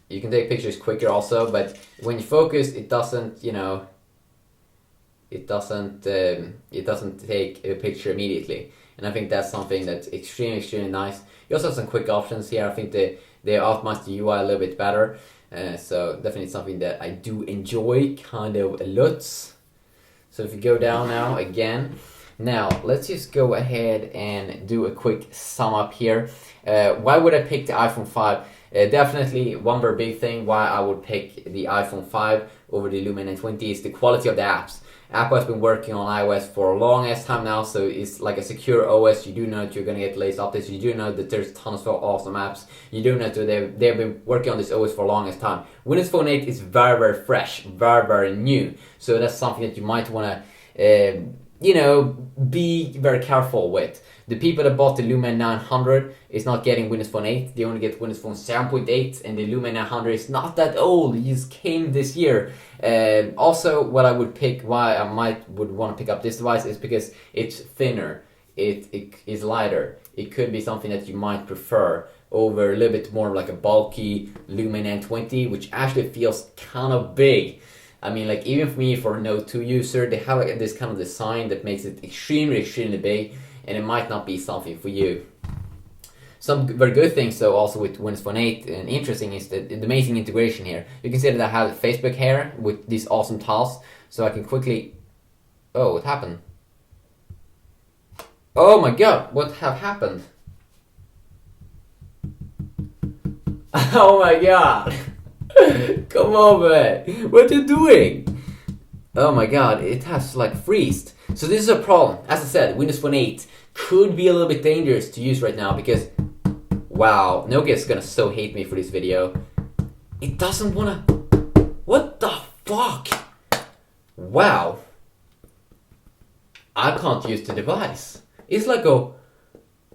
You can take pictures quicker also, but when you focus, it doesn't, it doesn't take a picture immediately. And I think that's something that's extremely nice. You also have some quick options here. I think they optimize the UI a little bit better. So definitely something that I do enjoy kind of a lot. So if you go down now again, now let's just go ahead and do a quick sum up here. Why would I pick the iPhone 5? Definitely one very big thing why I would pick the iPhone 5 over the Lumia 920 is the quality of the apps. Apple has been working on iOS for a long ass time now, so it's like a secure OS. You do know that you're going to get latest updates. You do know that there's tons of awesome apps. You do know that they've been working on this OS for a long ass time. Windows Phone 8 is very fresh, very new. So that's something that you might want to, be very careful with. The people that bought the Lumia 900 is not getting Windows Phone 8. They only get Windows Phone 7.8, and the Lumia 900 is not that old. It just came this year. Also, what I would pick, why I would want to pick up this device is because it's thinner. It is lighter. It could be something that you might prefer over a little bit more like a bulky Lumia 920, which actually feels kind of big. I mean, like even for me, for a Note 2 user, they have like this kind of design that makes it extremely big, and it might not be something for you. Some very good things though also with Windows Phone 8 and interesting is the amazing integration here. You can see that I have Facebook here with these awesome tiles, so I can quickly... Oh, what happened? Oh my god, what have happened? Oh my god! Come on, man! What are you doing? Oh my god, it has like freezed. So this is a problem. As I said, Windows Phone 8 could be a little bit dangerous to use right now because, wow, Nokia is gonna so hate me for this video. It doesn't wanna... What the fuck? Wow. I can't use the device. It's like a...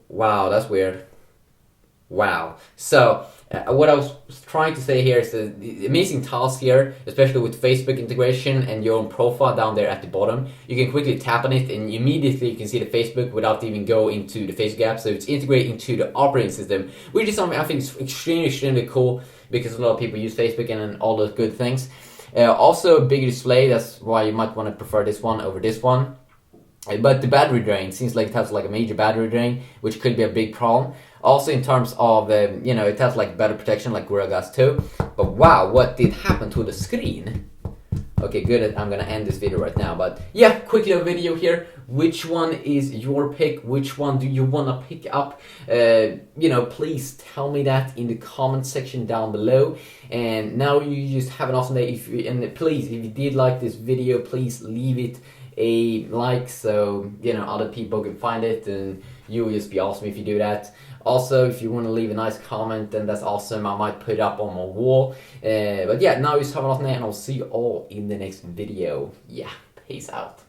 Wow, that's weird. Wow. So, what I was trying to say here is the amazing task here, especially with Facebook integration and your own profile down there at the bottom. You can quickly tap on it and immediately you can see the Facebook without even go into the Facebook app. So it's integrated into the operating system, which is something I think is extremely cool because a lot of people use Facebook and all those good things. Also a bigger display, that's why you might want to prefer this one over this one. But the battery drain seems like it has like a major battery drain, which could be a big problem. Also in terms of, it has like better protection like Gorilla Glass 2. But wow, what did happen to the screen? Okay, good. I'm gonna end this video right now. But yeah, quick little video here. Which one is your pick? Which one do you wanna pick up? Please tell me that in the comment section down below. And now you just have an awesome day. Please, if you did like this video, please leave it a like so other people can find it, and you will just be awesome if you do that. Also, if you want to leave a nice comment, then that's awesome. I might put it up on my wall. But yeah, now you just have an awesome day, and I'll see you all in the next video. Yeah, peace out.